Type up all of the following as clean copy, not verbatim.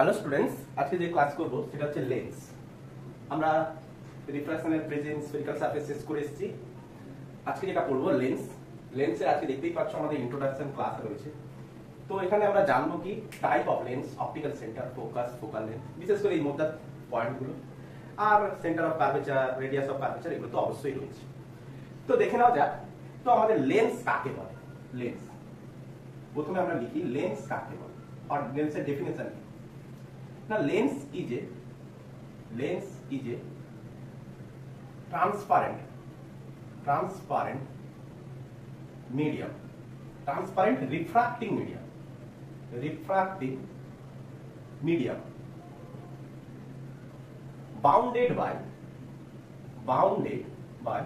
Hello students, আজকে যে class করব সেটা হচ্ছে লেন্স। আমরা রিফ্রাকশনের প্রেজেন্ট স্ফেরিক্যাল সারফেস শেষ করে এসেছি। আজকে যেটা পড়বো লেন্স। লেন্সের আজকে দেখতেই পাচ্ছ আমাদের ইন্ট্রোডাকশন ক্লাস রয়েছে। তো এখানে আমরা জানবো কি type of lens, optical centre, focus, focal length, বিশেষ করে এই মোদ্দা পয়েন্টগুলো, আর centre of curvature, radius of curvature, এগুলো তো অবশ্যই রয়েছে। তো দেখে নাও যাক, তো আমাদের লেন্স কাকে বলে। লেন্স প্রথমে আমরা লিখি লেন্স কাকে বলে, আর লেন্সের ডেফিনেশন কি। না, lens is a transparent medium, transparent refracting medium bounded by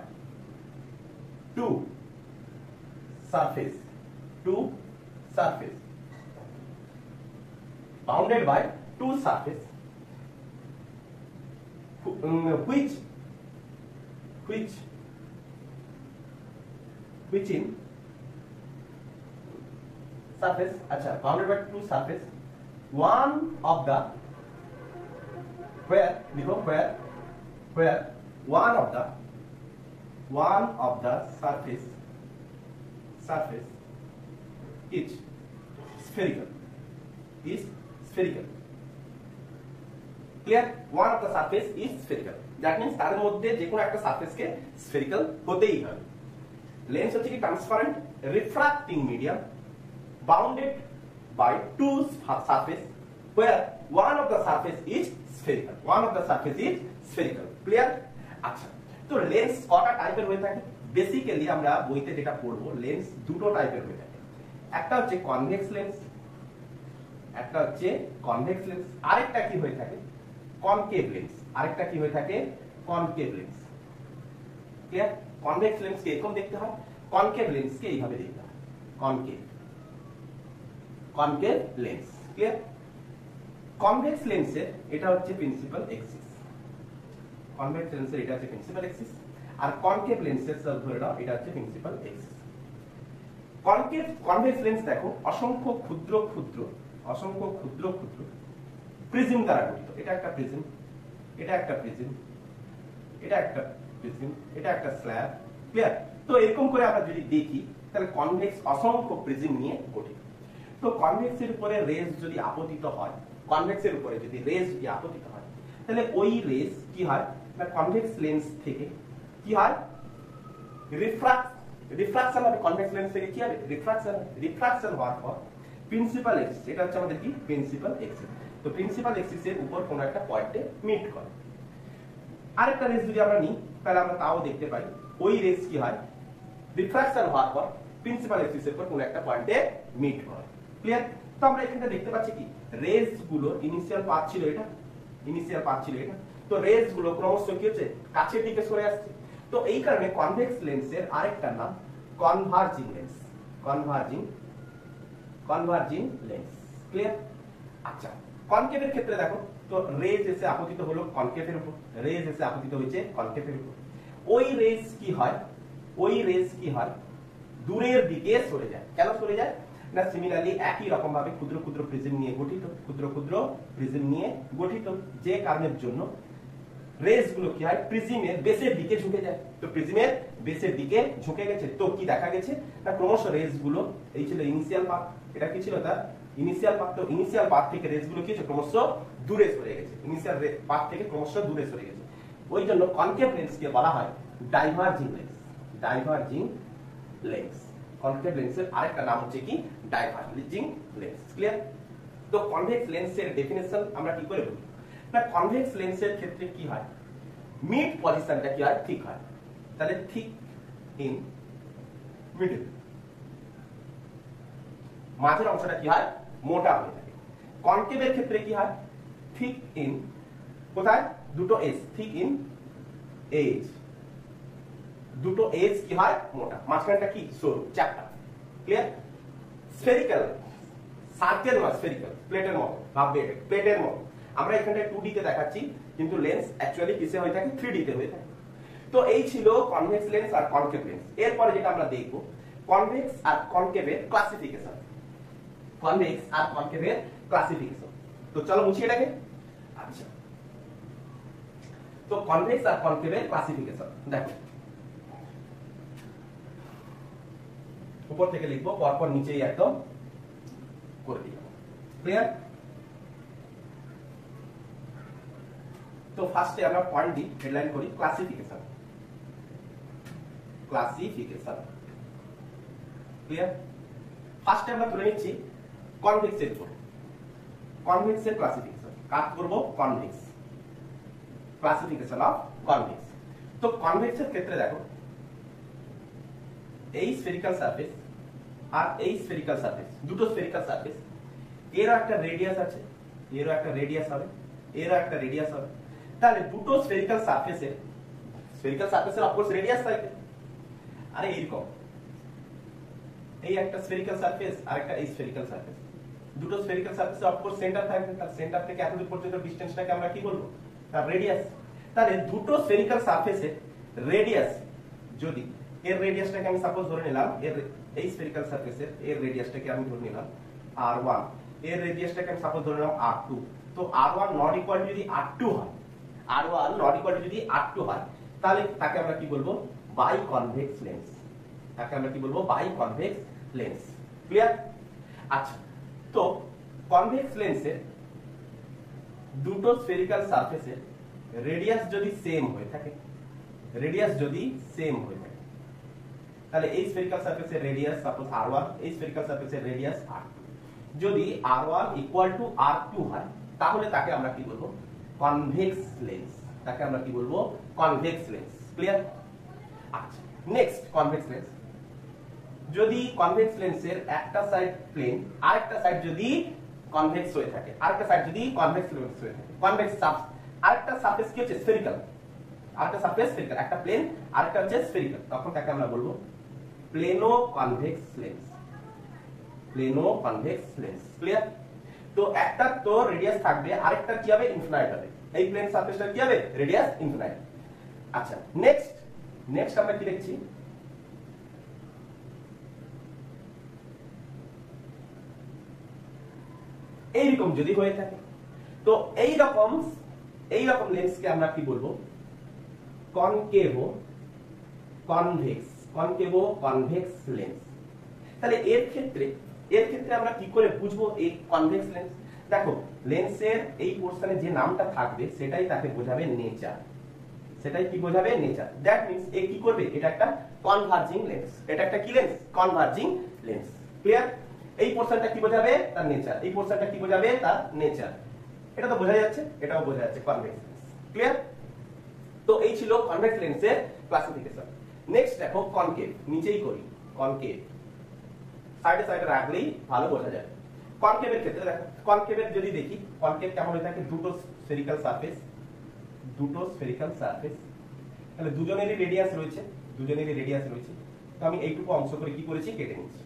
two surface bounded by two surface which in surface bounded by two surface, one of the where one of the surface is spherical. Clear? One of the surface is spherical. That means তার মধ্যে যে কোনো একটা সারফেসকে spherical হতেই হবে। Lens হচ্ছে কি transparent refracting medium bounded by two surface where one of the surface is spherical. Clear? আচ্ছা, তো লেন্স কটা টাইপের হয়ে থাকে? বেসিক্যালি আমরা বইতে যেটা পড়বো, লেন্স দুটো টাইপের হয়ে থাকে। একটা হচ্ছে কনভেক্স লেন্স, আরেকটা কি হয়ে থাকে কনকেভ লেন্স। ক্লিয়ার? কনভেক্স লেন্সকে এরকম দেখতে হয়, কনকেভ লেন্সকে এইভাবে দেখতে হয়, কনকেভ লেন্স। ক্লিয়ার? কনভেক্স লেন্সের এটা হচ্ছে প্রিন্সিপাল এক্সিস, আর কনকেভ লেন্সের ধরে নাও এটা হচ্ছে প্রিন্সিপাল এক্সিস। কনভেক্স লেন্স দেখো অসংখ্য ক্ষুদ্র প্রিজম দ্বারা গঠিত। এটা একটা প্রিজম, এটা একটা স্ল্যাব। ক্লিয়ার? তো এরকম করে আমরা যদি দেখি তাহলে কনভেক্স অসংখ্য প্রিজম নিয়ে গঠিত। তো কনভেক্সের উপরে রেজ যদি আপতিত হয়, তাহলে ওই রেজ কি হয় না কনভেক্স লেন্স থেকে কি হয় রিফ্রাকশন হবে। কনভেক্স লেন্স থেকে কি হবে রিফ্রাকশন হওয়ার পর প্রিন্সিপাল এক্সিস, এটা হচ্ছে আমাদের কি প্রিন্সিপাল এক্সিস। তো প্রিন্সিপাল এক্সিসের উপর কোন একটা পয়েন্টে মিট করে। আরেকটা রেস যদি আমরা নিই তাহলে আমরা তাও দেখতে পাই ওই রেস কি হয় রিফ্রাকশন হওয়ার পর প্রিন্সিপাল এক্সিসের উপর কোন একটা পয়েন্টে মিট করে। ক্লিয়ার? তো আমরা এখানে দেখতে পাচ্ছি কি রেস গুলো ইনিশিয়াল পাথ ছিল এটা, তো রেস গুলো ক্রমশ কি হচ্ছে কাছের দিকে সরে আসছে। তো এই কারণে কনভেক্স লেন্সের আরেকটা নাম কনভার্জিং লেন্স। ক্লিয়ার? আচ্ছা, কনকেভের ক্ষেত্রে দেখো তো রেজ এসে আপতিত হলো কনকেভের উপর, ওই রেজ কি হয় দূরের দিকে সরে যায়। কেন সরে যায় না সিমিলারলি একই রকম ভাবে ক্ষুদ্র ক্ষুদ্র প্রিজম নিয়ে গঠিত, যে কারণের জন্য রেজ গুলো কি হয় প্রিজমের বেসের দিকে ঝুঁকে যায়। তো প্রিজমের বেসের দিকে ঝুঁকে গেছে, তো কি দেখা গেছে না ক্রমশ রেজ গুলো এই ছিল ইনিশিয়াল পাথ, এটা কি ছিল তার ইনিশিয়াল পাথ। তো ইনিশিয়াল পাথ থেকে রেজ গুলো কি হচ্ছে ক্রমশ দূরে সরে গেছে, ওই জন্য কনকেভ লেন্সকে বলা হয় ডাইভার্জিং লেন্স। কনকেভ লেন্সের আরেকটা নাম হচ্ছে কি ডাইভার্জিং লেন্স। ক্লিয়ার? তো কনভেক্স লেন্সের ডেফিনেশন আমরা কি করে বলি না কনভেক্স লেন্সের ক্ষেত্রে কি হয় মিড পজিশনটা কি হয় ঠিক হয়, তাহলে ঠিক ইন মিডল, মাঝের অংশটা কি হয় মোটা হয়ে থাকে। কনকেভের ক্ষেত্রে কি হয় ঠিক ইন কোথায় দুটো এজ, ঠিক ইন এজ, দুটো এজ কি হয় মোটা, মাঝখানটা কি সরু চ্যাপ্টা। ক্লিয়ার? স্ফেরিক্যাল সার্কেল নয়, স্ফেরিক্যাল প্লেটের মতো ভাববে, প্লেটের মতো। আমরা এখানটায় 2D তে দেখাচ্ছি, কিন্তু লেন্স অ্যাকচুয়ালি কিসে হয়ে থাকে 3D তে হয়ে থাকে। তো এই ছিল কনভেক্স লেন্স আর কনকেভ লেন্স। এরপরে যেটা আমরা দেখব কনভেক্স আর কনকেভের ক্লাসিফিকেশন। কনভেক্স আর কনকেভের ক্লাসিফিকেশন। তো চলো মুছি এটাকে। আচ্ছা, তো কনভেক্স আর কনকেভের ক্লাসিফিকেশন দেখো, উপর থেকে লিখবো, পরপর নিচেই একদম করে দিই। ক্লিয়ার? তো ফার্স্টে আমরা পয়েন্ট দিই, হেডলাইন করি ক্লাসিফিকেশন। Classification clear? ফার্স্টে আমরা তুলে নিচ্ছি কনভেক্সের উপর। কনভেক্সের ক্লাসিফিকেশন কাজ করব, কনভেক্স ক্লাসিফিকেশন অফ কনভেক্স। তো কনভেক্সের ক্ষেত্রে দেখো, এই স্ফেরিক্যাল সারফেস আর এই স্ফেরিক্যাল সারফেস, দুটো স্ফেরিক্যাল সারফেস, এরও একটা রেডিয়াস আছে, এরও একটা রেডিয়াস হবে, এরও একটা রেডিয়াস হবে। তাহলে দুটো স্ফেরিক্যাল সারফেসের অফকোর্স রেডিয়াস থাকে। আরে এইরকম, এই একটা স্ফেরিক্যাল সারফেস আর একটা এই স্ফেরিক্যাল সারফেস, দুটো স্ফেরিক্যাল সারফেসে অফকোর্স সেন্টার থাকবে, তার সেন্টার থেকে এতদূর পর্যন্ত ডিসটেন্সটাকে আমরা কি বলবো? তার রেডিয়াস। তাহলে দুটো স্ফেরিক্যাল সারফেসের রেডিয়াস, যদি এর রেডিয়াসটাকে আমি সাপোজ ধরে নিলাম, এর এই স্ফেরিক্যাল সারফেসের এর রেডিয়াসটাকে আমি ধরে নিলাম r1, এর রেডিয়াসটাকে আমি সাপোজ ধরে নিলাম r2। তো r1 নট ইকুয়াল টু যদি r2 হয়, r1 নট ইকুয়াল টু যদি r2 হয়, তাহলে তাকে আমরা কি বলবো? By convex lens. তাকে আমরা কি বলবো? By convex lens. ক্লিয়ার? আচ্ছা, তো কনভেক্স লেন্সের দুটো স্ফেরিক্যাল সারফেসের রেডিয়াস যদি সেম হয়ে থাকে, রেডিয়াস যদি সেম হয়ে থাকে, তাহলে এই স্ফেরিক্যাল সারফেসের রেডিয়াস সাপোজ r1, এই স্ফেরিক্যাল সারফেসের রেডিয়াস r2। যদি r1 ইকুয়াল টু r2 হয়, তাহলে তাকে আমরা কি বলবো? Convex lens. তাকে আমরা কি বলবো? Convex lens. ক্লিয়ার? আচ্ছা, নেক্সট কনভেক্স লেন্স। যদি কনভেক্স লেন্সের একটা সাইড প্লেন, আরেকটা সাইড যদি কনভেক্স হয়ে থাকে, আরেকটা সাইড যদি কনভেক্স লেন্স হয়ে থাকে, কনভেক্স আরেকটা সারফেস কি হচ্ছে? স্ফেরিক্যাল। আরেকটা সারফেস স্ফেরিক্যাল, একটা প্লেন আরেকটা হচ্ছে স্ফেরিক্যাল, তখন তাকে আমরা বলবো plano convex lens. Plano convex lens. Clear? তো একটা তো রেডিয়াস থাকবে, আরেকটা কি হবে? ইনফিনাইট হবে। এই প্লেন সারফেসটা কি হবে? Radius infinite. আচ্ছা, নেক্সট আমরা কি দেখছি? এইরকম যদি হয়ে থাকে, তো এইরকম লেন্সকে আমরা কি বলবো? কনকেভো কনভেক্স লেন্স। তাহলে এর ক্ষেত্রে আমরা কি করে বুঝবো এই কনভেক্স লেন্স? দেখো, লেন্সের এই পোরশনে যে নামটা থাকবে সেটাই তাকে বোঝাবে নেচার। সেটাই কি বোঝাবে? নেচার। দ্যাট মিন্স এ কি করবে? এটা একটা কনভার্জিং লেন্স। এটা একটা কি লেন্স? Converging lens. ক্লিয়ার? এই পোরশনটা কি বোঝাবে? তার নেচার। এই পোরশনটা কি বোঝাবে? তার নেচার। এটা তো বোঝা যাচ্ছে, এটাও বোঝা যাচ্ছে, কনভেক্স লেন্স। ক্লিয়ার? তো এই ছিল কনভেক্স লেন্সের ক্লাসিফিকেশন। নেক্সট দেখো কনকেভ, নিচেই করি। কনকেভ সাইডে রাখলেই ভালো বোঝা যায়। কনকেভের ক্ষেত্রে দেখো, কনকেভের যদি দেখি, কনকেভ কেমন হয়ে থাকে? দুটো স্ফেরিক্যাল সারফেস, তাহলে দুজনেরই রেডিয়াস রয়েছে, তো আমি এইটুকু অংশ করে কি করেছি? কেটে নিয়েছি।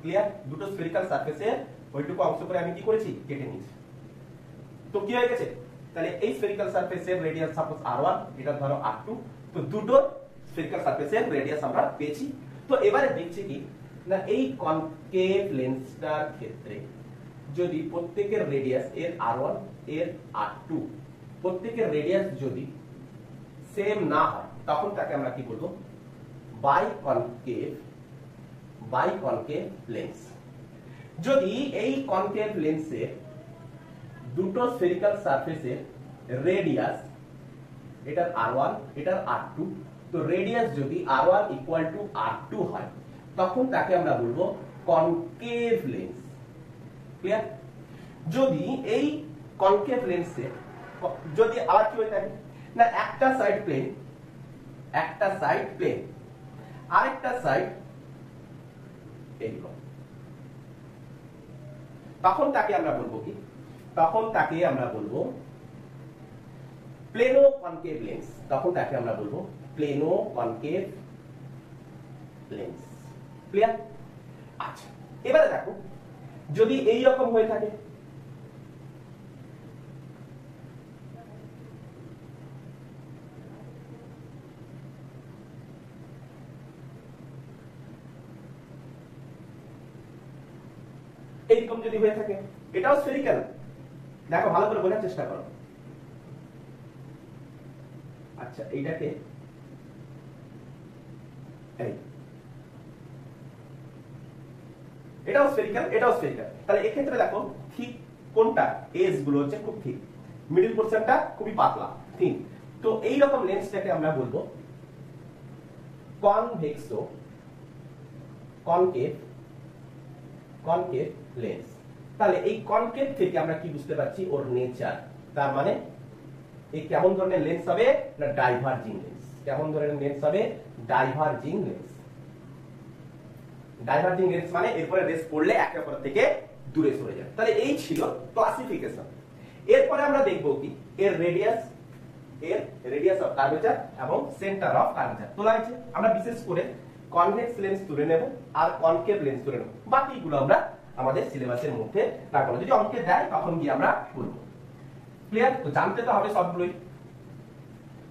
ক্লিয়ার? দুটো স্ফেরিক্যাল সারফেসে ওইটুকু অংশ করে আমি কি করেছি? কেটে নিয়েছি। তো কি হয়ে গেছে? তাহলে এই স্ফেরিক্যাল সারফেসের রেডিয়াস সাপোজ r1, এটা ধরো r2, তো দুটো স্ফেরিক্যাল সারফেসের রেডিয়াস আমরা পেয়েছি। তো এবারে দেখছি কি না, এই কনকেভ লেন্সটার ক্ষেত্রে যদি প্রত্যেকের রেডিয়াস, এর r1 এর r2, প্রত্যেকের রেডিয়াস যদি সেম না হয়, তখন তাকে আমরা কি বলবো? By concave lens. যদি এই কনকেভ লেন্সের দুটো স্ফেরিক্যাল সারফেসের রেডিয়াস, এটার r1 এটার r2, তো রেডিয়াস যদি r1 ইকুয়াল টু r2 হয়, তখন তাকে আমরা বলবো কনকেভ লেন্স। ক্লিয়ার? যদি এই কনকেভ লেন্সে যদি আবার কি হয়ে থাকে না, একটা সাইড প্লেন, আরেকটা সাইড এইরকম, তখন তাকে আমরা বলবো কি? তখন তাকে আমরা বলবো প্লেনো কনকেভ লেন্স। তখন তাকে আমরা বলবো প্লেনো কনকেভ লেন্স। ক্লিয়ার? আচ্ছা, এবারে দেখো, যদি এই রকম হয়ে থাকে, এইরকম যদি হয়ে থাকে, এটাও স্ফেরিক্যাল। দেখো ভালো করে বোঝার চেষ্টা করো। আচ্ছা এইটাকে এই এটাও স্ফেরিক্যাল, এটাও স্ফেরিক্যাল। তাহলে এই ক্ষেত্রে দেখো ঠিক কোনটা, এজ গুলো হচ্ছে খুব ঠিক, মিডল পোরশনটা খুবই পাতলা থিন। তো এই রকম লেন্সটাকে আমরা বলবো কনভেক্সো কনকেভ কনকেভ লেন্স। তাহলে এই কনকেভ থেকে আমরা কি বুঝতে পারছি, ওর নেচার। তার মানে এই কেমন ধরনের লেন্স হবে না ডাইভার্জিং লেন্স। কেমন ধরনের লেন্স হবে, ডাইভার্জিং লেন্স। ডাইভার্জিং লেন্স মানে এরপরে রেস পড়লে একে অপর থেকে দূরে সরে যায়। তাহলে এই ছিল ক্লাসিফিকেশন। এরপরে আমরা দেখব কি এর রেডিয়াস অফ কার্ভেচার এবং সেন্টার অফ কার্ভেচার তোলা হয়েছে। আমরা বিশেষ করে কনভেক্স লেন্স তুলে নেব আর কনকেভ লেন্স তুলে নেব, বাকিগুলো আমরা আমাদের সিলেবাসের মধ্যে রাখবো। যদি অঙ্কে দেয় তখন গিয়ে আমরা করব। ক্লিয়ার? তো জানতে তো হবে সবগুলোই।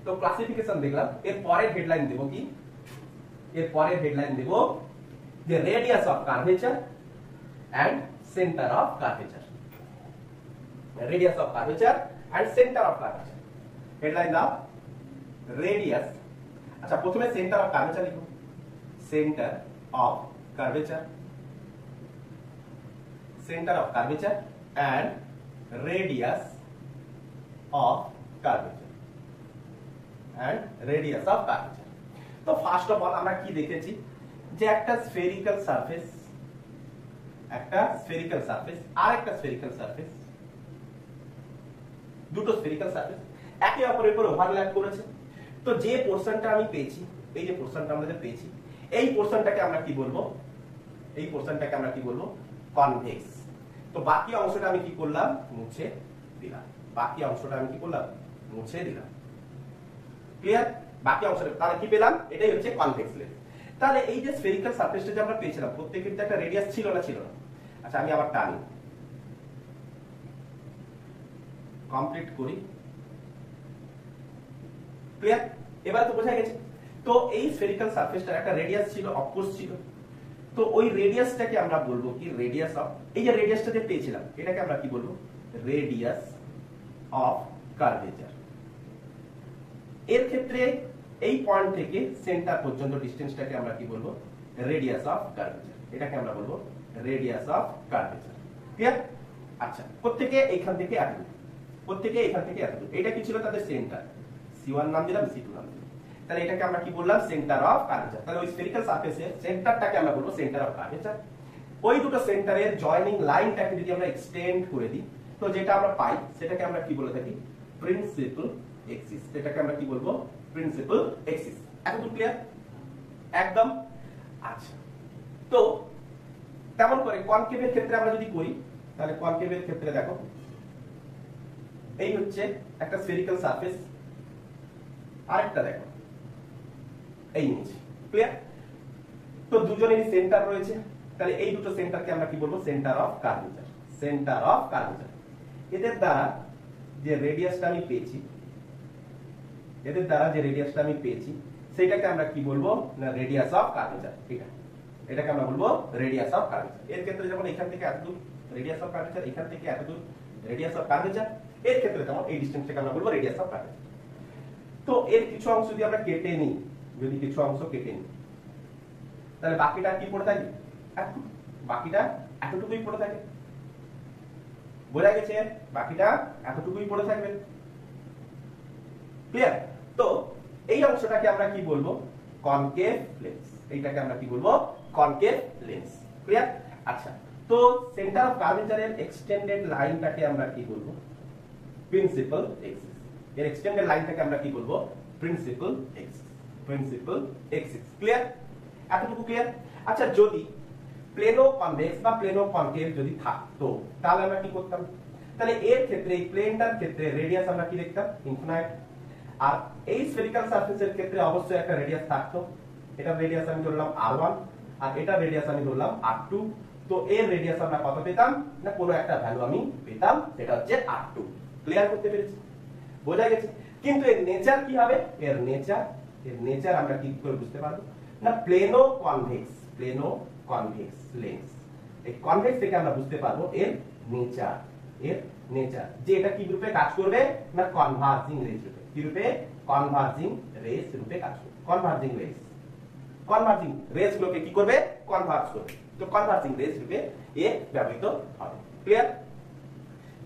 তো ক্লাসিফিকেশন দেখলাম। এর পরের হেডলাইন দেব কি, এর পরের হেডলাইন দেব যে radius of curvature and centre of curvature. Radius of curvature and centre of curvature. Headline দাও রেডিয়াস। আচ্ছা প্রথমে সেন্টার অফ কার্ভেচার লিখো। Centre of curvature, centre of curvature and radius of curvature and radius of curvature. তো first of all আমরা কি দেখেছি যে একটা স্ফেরিক্যাল সারফেস, একটা স্ফেরিক্যাল সারফেস আর একটা স্ফেরিক্যাল সারফেস, দুটো স্ফেরিক্যাল সারফেস একে অপরের উপর ওভারল্যাপ করেছে। তো যে পোরশনটা আমি পেয়েছি, এই যে পোরশনটা আমরা পেয়েছি, এই পোরশনটাকে আমরা কি বলবো, এই পোরশনটাকে আমরা কি বলবো, কনভেক্স। তো বাকি অংশটা আমি কি করলাম, মুছে দিলাম। বাকি অংশটা আমি কি করলাম, মুছে দিলাম। ক্লিয়ার? বাকি অংশটা তাহলে কি পেলাম, এটাই হচ্ছে কনভেক্স লেন্স। তাহলে এই যে স্ফেরিক্যাল সারফেসটা যে আমরা পেয়েছিলাম প্রত্যেকের একটা রেডিয়াস ছিল না, ছিল না? আচ্ছা আমি আবার টানি, কমপ্লিট করি। ক্লিয়ার? এবার তো বোঝা গেছে। তো এই স্ফেরিক্যাল সারফেসটার একটা রেডিয়াস ছিল, অফকোর্স ছিল। তো ওই রেডিয়াসটাকে আমরা বলবো কি, রেডিয়াস অফ, এই যে রেডিয়াসটা যে পেয়েছিলাম এটাকে আমরা কি বলবো, রেডিয়াস অফ কার্ভেচার। এর ক্ষেত্রে এই পয়েন্ট থেকে সেন্টার পর্যন্ত ডিসটেন্সটাকে আমরা কি বলবো, রেডিয়াস অফ কার্ভেচার। এটাকে আমরা বলবো রেডিয়াস অফ কার্ভেচার। ক্লিয়ার? আচ্ছা প্রত্যেকে এখান থেকে এতদূর, প্রত্যেকে এখান থেকে এতদূর। এটা কি ছিল তাদের সেন্টার, C1 নাম দিলাম, C2 নাম দিলাম। তাহলে এটাকে আমরা কি বললাম, সেন্টার অফ কার্ভেচার। তাহলে ওই স্ফেরিক্যাল সারফেসের সেন্টারটাকে আমরা বলবো সেন্টার অফ কার্ভেচার। ওই দুটো সেন্টারের জয়েনিং লাইনটাকে যদি আমরা এক্সটেন্ড করে দিই, তো যেটা আমরা পাই সেটাকে আমরা কি বলে থাকি, প্রিন্সিপাল এক্সিস। এটাকে আমরা কি বলবো, প্রিন্সিপাল এক্সিস। এতটুকু ক্লিয়ার? একদম। আচ্ছা তো তেমন করে কনকেভের ক্ষেত্রে আমরা যদি করি, তাহলে কনকেভের ক্ষেত্রে দেখো এই হচ্ছে একটা স্ফেরিক্যাল সারফেস, আরেকটা দেখো এই নিচে। ক্লিয়ার? তো দুজনেরই সেন্টার রয়েছে। তাহলে এই দুটো সেন্টারকে আমরা কি বলবো, centre of curvature. Centre of curvature. এদের দ্বারা যে রেডিয়াসটা আমি পেয়েছি, এদের দ্বারা যে রেডিয়াসটা আমি পেয়েছি সেটাকে আমরা কি বলবো না, রেডিয়াস অফ কার্ভেচার। ঠিক আছে, এটাকে আমরা বলবো রেডিয়াস অফ কার্ভেচার। এর ক্ষেত্রে যেমন এখান থেকে এতদূর রেডিয়াস অফ কার্ভেচার, এখান থেকে এতদূর রেডিয়াস অফ কার্ভেচার। এর ক্ষেত্রে যেমন এই ডিসটেন্সটাকে আমরা বলবো রেডিয়াস অফ কার্ভেচার। তো এর কিছু অংশ যদি আমরা কেটে নিই, যদি কিছু অংশ কেটে নিই, তাহলে বাকিটা কি পড়ে থাকে, বাকিটা এতটুকুই পড়ে থাকে। বোঝা গেছে? বাকিটা এতটুকুই পড়ে থাকবে। ক্লিয়ার? তো এই অংশটাকে আমরা কি বলবো, কনকেভ লেন্স। এইটাকে আমরা কি বলবো, কনকেভ লেন্স। ক্লিয়ার? আচ্ছা তো সেন্টার অফ কার্ভেচারের এক্সটেন্ডেড লাইনটাকে আমরা কি বলবো, প্রিন্সিপাল এক্সিস। এর এক্সটেন্ডেড লাইনটাকে আমরা কি বলবো, principal axis. Principal axis. Clear? এতটুকু ক্লিয়ার? আচ্ছা যদি প্লেনো কনভেক্স বা প্লেনো কনকেভ যদি থাকতো তাহলে আমরা কি করতাম, তাহলে এর ক্ষেত্রে এই প্লেনটার ক্ষেত্রে রেডিয়াস আমরা কি দেখতাম, ইনফিনাইট। আর এই স্ফেরিক্যাল সারফেসের ক্ষেত্রে অবশ্যই একটা রেডিয়াস থাকতো। এটা রেডিয়াস আমি ধরলাম r1 আর এটা রেডিয়াস আমি ধরলাম r2। তো এর রেডিয়াস আমরা কত পেতাম না, কোনো একটা ভ্যালু আমি পেতাম, সেটা হচ্ছে r2। ক্লিয়ার করতে পেরেছি? বোঝা গেছে? কিন্তু এর নেচার কি হবে, এর নেচার আমরা কি করে বুঝতে পারবো না, plano convex. Plano convex lens. এই কনভেক্স থেকে আমরা বুঝতে পারবো এর নেচার, এর নেচার যে এটা কি রূপে কাজ করবে না কনভার্জিং রেস রূপে, কি রূপে কনভার্জিং রেস রূপে কাজ করবে, কনভার্জিং রেস, কনভার্জিং রেস গুলোকে কি করবে কনভার্জ করবে, তো কনভার্জিং রেস রূপে এ ব্যবহৃত হবে। ক্লিয়ার,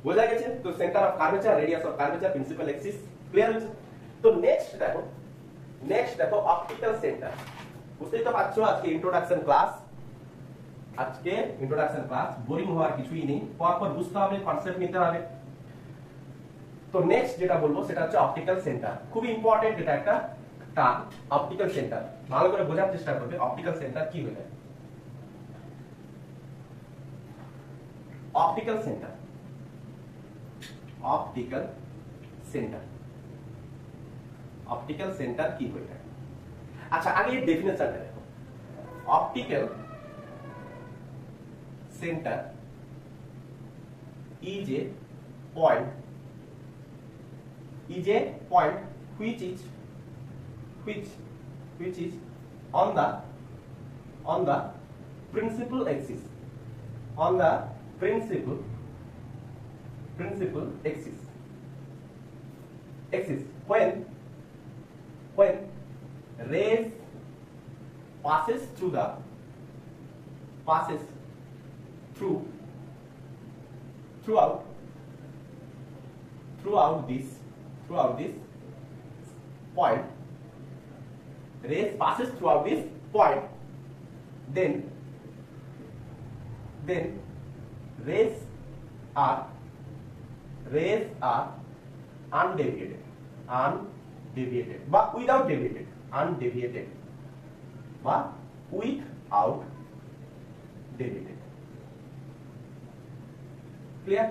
বোঝা গেছে? তো centre of curvature, radius of curvature, principal axis, clear হয়েছে? তো নেক্সট দেখো অপটিক্যাল সেন্টার। বুঝতেই তো পারছো আজকে ইন্ট্রোডাকশন ক্লাস, বোরিং হওয়ার কিছুই নেই, পরপর বুঝতে হবে, কনসেপ্ট নিতে হবে। তো নেক্সট যেটা বলবো সেটা হচ্ছে অপটিক্যাল সেন্টার, খুবই ইম্পর্টেন্ট এটা একটা টার্ম, অপটিক্যাল সেন্টার। ভালো করে বোঝার চেষ্টা করবে অপটিক্যাল সেন্টার কি হয়ে যায়। Optical centre, optical centre, optical centre কি হয়ে যায়। আচ্ছা আগে এর ডেফিনেশনটা দেখো। Optical center is a point which is on the principal axis, on the principal axis when rays passes throughout this point, rays passes throughout this point, then rays are undeviated বা without deviated, undeviated বা without deviated। Clear?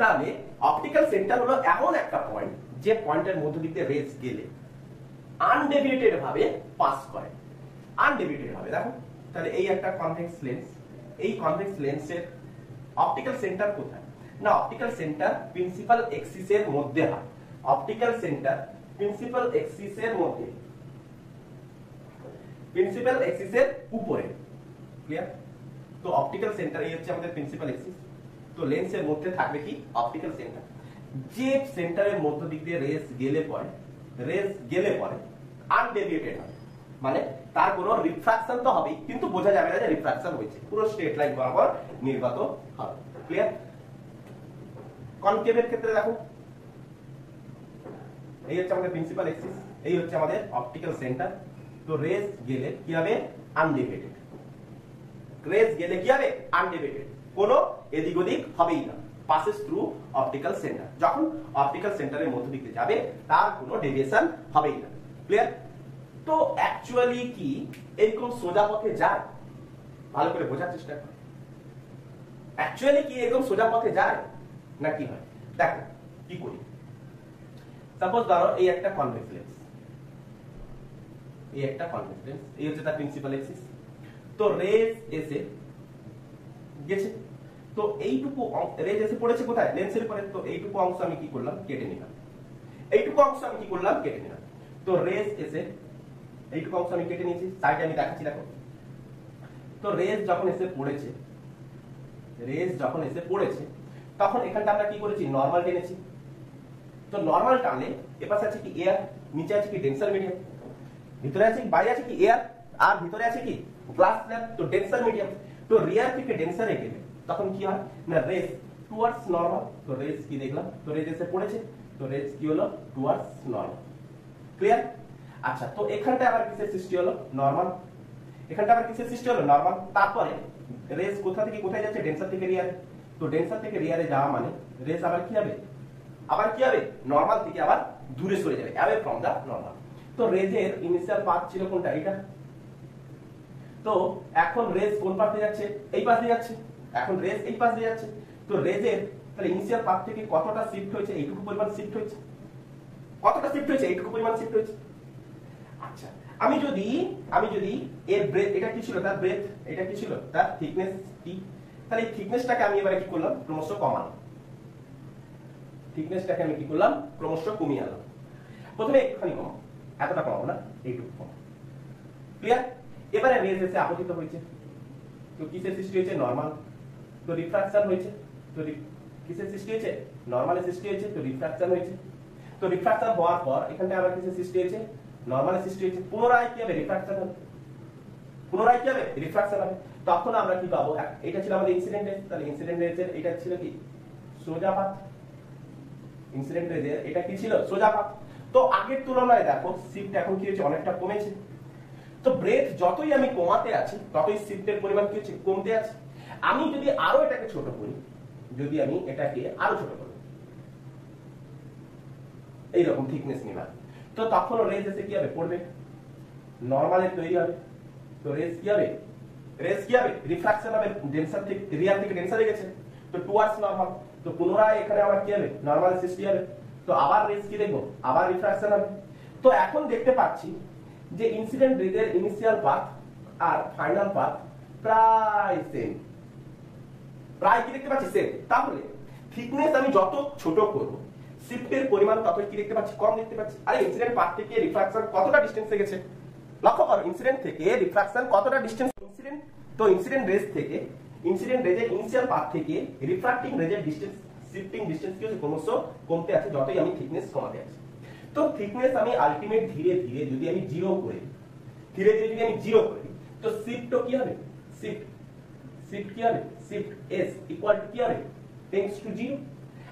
তাহলে optical centre হলো এমন একটা point যে পয়েন্টের মধ্য দিয়ে রেজ গেলে আনডেভিয়েটেড ভাবে পাস করে, আনডেভিয়েটেড ভাবে। দেখো তাহলে এই একটা কনভেক্স লেন্স, এই কনভেক্স লেন্সের অপটিক্যাল সেন্টার কোথায় না অপটিক্যাল সেন্টার প্রিন্সিপাল এক্সিসের মধ্যে হয়, অপটিক্যাল সেন্টার প্রিন্সিপাল এক্সিসের মধ্যে, প্রিন্সিপাল এক্সিসের উপরে। ক্লিয়ার? তো অপটিক্যাল সেন্টার এই হচ্ছে আমাদের প্রিন্সিপাল এক্সিস, তো লেন্সের মধ্যে থাকবে কি অপটিক্যাল সেন্টার, যে সেন্টারের মধ্য দিক দিয়ে রেস গেলে পরে আনডেভিয়েটেড হবে, মানে তার কোনো রিফ্রাকশন তো হবেই কিন্তু বোঝা যাবে না যে রিফ্রাকশন হয়েছে, পুরো স্ট্রেট লাইন বরাবর নির্গত হবে। ক্লিয়ার? কনকেভের ক্ষেত্রে দেখো এই হচ্ছে আমাদের প্রিন্সিপাল এক্সিস, এই হচ্ছে আমাদের অপটিক্যাল সেন্টার। তো রেস গেলে কি হবে আনডেভিয়েটেড, রেস গেলে কি হবে আনডেভিয়েটেড, কোনো এদিক ওদিক হবেই না, passes through optical center, যখন অপটিক্যাল সেন্টারের মধ্য দিকে যাবে তার কোনো ডেভিয়েশন হবেই না। ক্লিয়ার? তো অ্যাকচুয়ালি কি এরকম সোজা পথে যায়? ভালো করে বোঝার চেষ্টা করো, অ্যাকচুয়ালি কি এরকম সোজা পথে যায় না কি হয়। দেখো কি করি, সাপোজ ধরো এই একটা কনভেক্স লেন্স, এই একটা কনভেক্স লেন্স, এই হচ্ছে তার প্রিন্সিপাল এক্সিস। তো রেজ এসে গেছে, তো এইটুকু রেজ এসে পড়েছে কোথায় লেন্সের উপরে, তো এইটুকু অংশ আমি কি করলাম কেটে নিলাম, এইটুকু অংশ আমি কি করলাম কেটে নিলাম। তো রেজ এসে এইটুকু অংশ আমি কেটে নিয়েছি, সাইডে আমি দেখাচ্ছি দেখো। তো রেজ যখন এসে পড়েছে তখন এখানটা আমরা কি করেছি নরমাল টেনেছি। তো নরমাল টানলে এপাশে আছে কি এয়ার, নিচে আছে কি ডেন্সার মিডিয়াম, ভিতরে আছে বাইরে আছে কি এয়ার, আর ভিতরে আছে কি গ্লাস স্ল্যাব, তো ডেন্সার মিডিয়াম। তো রিয়ার থেকে ডেন্সারে গেলে তখন কি হয় না রেজ টুয়ার্ডস নরমাল। তো রেজ কি দেখলাম, তো রেজ এসে পড়েছে, তো রেজ কি হলো টুয়ার্ডস নরমাল। ক্লিয়ার? আচ্ছা তো এখানটা আবার কিসের সৃষ্টি হলো নরমাল, এখানটা আবার কিসের সৃষ্টি হলো নরমাল। তারপরে রেজ কোথা থেকে কোথায় যাচ্ছে ডেন্সার থেকে রিয়ারে, তো ডেন্সার থেকে রিয়ারে যাওয়া মানে রেজ আবার কি হবে নরমাল থেকে আবার দূরে সরে যাবে, অ্যাওয়ে ফ্রম দা নরমাল। তো রেজের ইনিশিয়াল পাথ ছিল কোনটা এটা, তো এখন রেজ কোন পাশ দিয়ে যাচ্ছে এই পাশ দিয়ে যাচ্ছে, এখন রেজ এই পাশ দিয়ে যাচ্ছে। তো রেজের তাহলে ইনিশিয়াল পাথ থেকে কতটা শিফট হয়েছে এইটুকু পরিমাণ শিফট হয়েছে, কতটা শিফট হয়েছে এইটুকু পরিমাণ শিফট হয়েছে। আচ্ছা আমি যদি এর ব্রেথ, এটা কি ছিল তার ব্রেথ, এটা কি ছিল তার থিকনেস টি, তাহলে এই থিকনেসটাকে আমি এবারে কি করলাম ক্রমশ কমালাম, থিকনেসটাকে আমি কি করলাম ক্রমশ কমিয়ে আনলাম। প্রথমে একটুখানি কমাবো, এতটা কমাবো না, এইটুকু কমাবো। ক্লিয়ার? এবারে রেজ এসে আপতিত হয়েছে, তো কিসের সৃষ্টি হয়েছে নরমাল, তো রিফ্রাকশন হয়েছে, তো কিসের সৃষ্টি হয়েছে? নরমালের সৃষ্টি হয়েছে, তো রিফ্রাকশন হয়েছে। তো রিফ্রাকশন হওয়ার পর এখানটা আবার কিসের সৃষ্টি হয়েছে? নরমালের সৃষ্টি হয়েছে। পুনরায় কি হবে? রিফ্রাকশন হবে। পুনরায় কি হবে? রিফ্রাকশন হবে। তখন আমরা কি পাবো? এটা ছিল আমাদের ইনসিডেন্ট রেজ, তাহলে ইনসিডেন্ট রেজের এটা ছিল কি? সোজা পাথ। ইনসিডেন্ট রেজের এটা কি ছিল? সোজা পাথ। তো আগের তুলনায় দেখো শিফট এখন কি হয়েছে? অনেকটা কমেছে। তো ব্রেথ যতই আমি কমাতে আছি ততই শিফটের পরিমাণ কি হচ্ছে? কমতে আছে। আমি যদি আরো এটাকে ছোট করি, যদি আমি এটাকে আরো ছোট করি এইরকম থিকনেস নিলাম, তো তখন রেজ এসে কি হবে? পড়বে, নরমালের তৈরি হবে। তো রেজ কি হবে? রেজ কি হবে? রিফ্রাকশন হবে, ডেন্সার থেকে রিয়াল থেকে ডেন্সারে গেছে, তো টুয়ার্ডস নরমাল। তো পুনরায় এখানে আবার কি হবে? নরমাল সৃষ্টি হবে। তো আবার রেজ কি দেখবো? আবার রিফ্রাকশন হবে। তো এখন দেখতে পাচ্ছি যে ইনসিডেন্ট রেজের ইনিশিয়াল পাথ আর ফাইনাল পাথ প্রায় সেম। প্রায় কি দেখতে পাচ্ছি? সেম। তাহলে থিকনেস আমি যত ছোট করব শিফটের পরিমাণ তত কি দেখতে পাচ্ছি? কম দেখতে পাচ্ছি। আরে ইনসিডেন্ট পাথ থেকে রিফ্রাকশন কতটা ডিসটেন্সে গেছে? লক্ষ্য করো ইনসিডেন্ট থেকে রিফ্রাকশন কতটা ডিসটেন্স। ইনসিডেন্ট, তো ইনসিডেন্ট রেজ থেকে, ইনসিডেন্ট রেজের ইনিশিয়াল পাথ থেকে রিফ্রাক্টিং রেজের ডিসটেন্স, শিফটিং ডিসটেন্স কি হচ্ছে? ক্রমশ কমতে আছে যতই আমি থিকনেস কমাতে আছি। তো থিকনেস আমি আলটিমেট ধীরে ধীরে যদি আমি জিরো করি, ধীরে ধীরে যদি আমি জিরো করি, তো শিফটও কি হবে? শিফট কি হবে? শিফট s ইকুয়াল টু কি হবে? Tends to 0।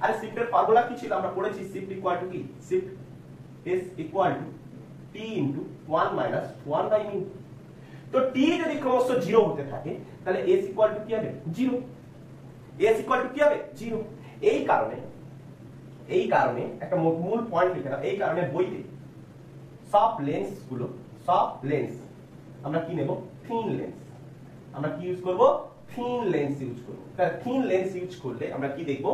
আর শিফটের ফর্মুলা কি ছিল? আমরা পড়েছি শিফট ইকুয়াল টু কি? Shift s equal to t into 1 minus 1 by mu. তো t যদি ক্রমশ 0 হতে থাকে তাহলে s ইকুয়াল টু কি হবে? 0। s ইকুয়াল টু কি হবে? 0। এই কারণে একটা মূল পয়েন্ট লিখে নাও। এই কারণে বইতে সব লেন্স গুলো, সব লেন্স আমরা কি নেব? Thin lens. আমরা কি ইউজ করব? থিন লেন্স ইউজ করব। তাহলে থিন লেন্স ইউজ করলে আমরা কি দেখব?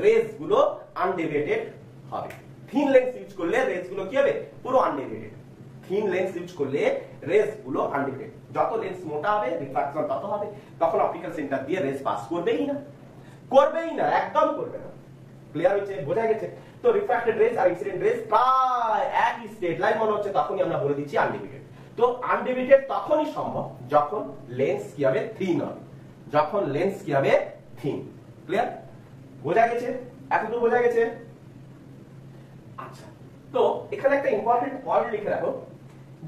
রেজ গুলো আনডেভিয়েটেড হবে। থিন লেন্স ইউজ করলে রেজ গুলো কি হবে? পুরো আনডেভিয়েটেড। থিন লেন্স ইউজ করলে রেজ গুলো আনডেভিয়েটেড। যত লেন্স মোটা হবে রিফ্রাকশন তত হবে, তখন অপটিক্যাল সেন্টার দিয়ে রেজ পাস করবেই না, করবেই না, একদম করবে না। ক্লিয়ার হচ্ছে? বোঝা গেছে? তো রিফ্রাক্টেড রেজ আর ইনসিডেন্ট রেজ প্রায় একই স্ট্রেট লাইন মনে হচ্ছে, তখনই আমরা বলে দিচ্ছি আনডেভিয়েটেড। তো আনডেভিয়েটেড তখনই সম্ভব যখন লেন্স কি হবে? থিন হবে। যখন লেন্স কি হবে? থিন। ক্লিয়ার? বোঝা গেছে? এতদূর বোঝা গেছে? আচ্ছা, তো এখানে একটা ইম্পর্টেন্ট পয়েন্ট লিখে রাখো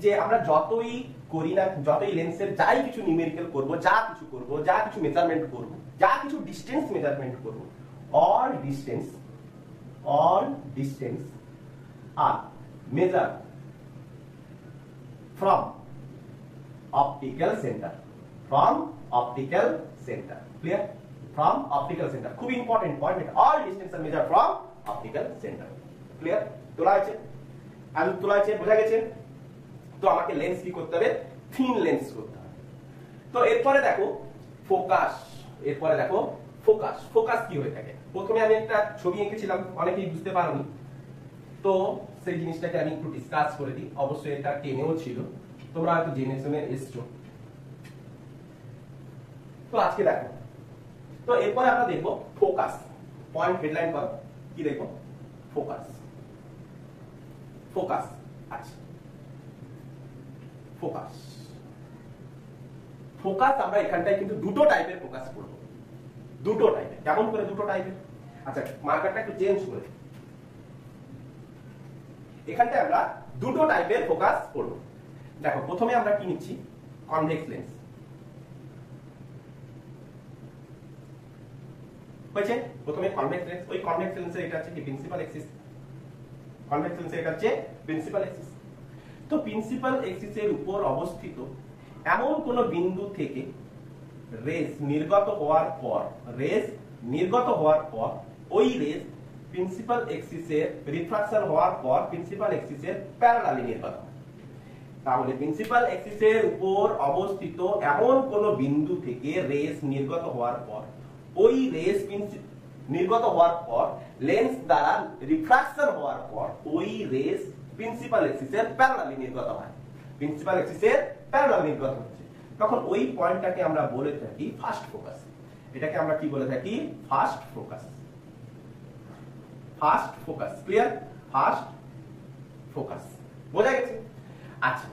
যে আমরা যতই করি না, যতই লেন্সের যাই কিছু নিউমেরিক্যাল করব, যা কিছু করব, যা কিছু মেজারমেন্ট করব, যা কিছু ডিসটেন্স মেজারমেন্ট করব, all distance are measured from optical center, clear? From optical center, খুব important point. all distance are measured from optical center, clear? তোলা আছে? আমি তোলা আছে, বোঝা গেছে? তো আমাকে লেন্স কি করতে হবে? থিন লেন্স করতে হবে। তো এরপরে দেখো ফোকাস। ফোকাস কি হয়ে থাকে? প্রথমে আমি একটা ছবি এঁকেছিলাম, অনেকেই বুঝতে পারোনি, তো সেই জিনিসটাকে আমি একটু ডিসকাস করে দিই। অবশ্যই এটা টেনেও ছিল, তোমরা হয়তো জেনে শুনে এসছো। তো আজকে দেখো, তো এরপরে আমরা দেখবো ফোকাস। পয়েন্ট হেডলাইন করো, কি দেখবো? ফোকাস। আচ্ছা, ফোকাস আমরা এখানটায় কিন্তু দুটো টাইপের ফোকাস করবো। দুটো টাইপের। কেমন করে দুটো টাইপের? আচ্ছা, মার্কারটা একটু চেঞ্জ করে, এখানটায় আমরা দুটো টাইপের ফোকাস করব। দেখো প্রথমে আমরা কি নিচ্ছি? Convex lens. হয়েছে? প্রথমে কনভেক্স লেন্স। ওই কনভেক্স লেন্সের এটা হচ্ছে কি? Principal axis. কনভেক্স লেন্সের এটা হচ্ছে প্রিন্সিপাল এক্সিস। তো প্রিন্সিপাল এক্সিসের উপর অবস্থিত এমন কোন বিন্দু থেকে রেজ নির্গত হওয়ার পর ওই রেজ প্রিন্সিপাল এক্সিসের রিফ্রাকশন হওয়ার পর প্রিন্সিপাল এক্সিসের প্যারালালি নির্গত হয়। তাহলে প্রিন্সিপাল এক্সিসের উপর অবস্থিত এমন কোন বিন্দু থেকে রেজ নির্গত হওয়ার পর ওই রেজ নির্গত হওয়ার পর লেন্স দ্বারা রিফ্রাকশন হওয়ার পর ওই রেজ প্রিন্সিপাল এক্সিসের প্যারালালি নির্গত হয়। প্রিন্সিপাল এক্সিসের প্যারালালি নির্গত হচ্ছে, তখন ওই পয়েন্টটাকে আমরা বলে থাকি ফার্স্ট ফোকাস। এটাকে আমরা কি বলে থাকি? First focus. Clear? First focus. বোঝা গেছে? আচ্ছা,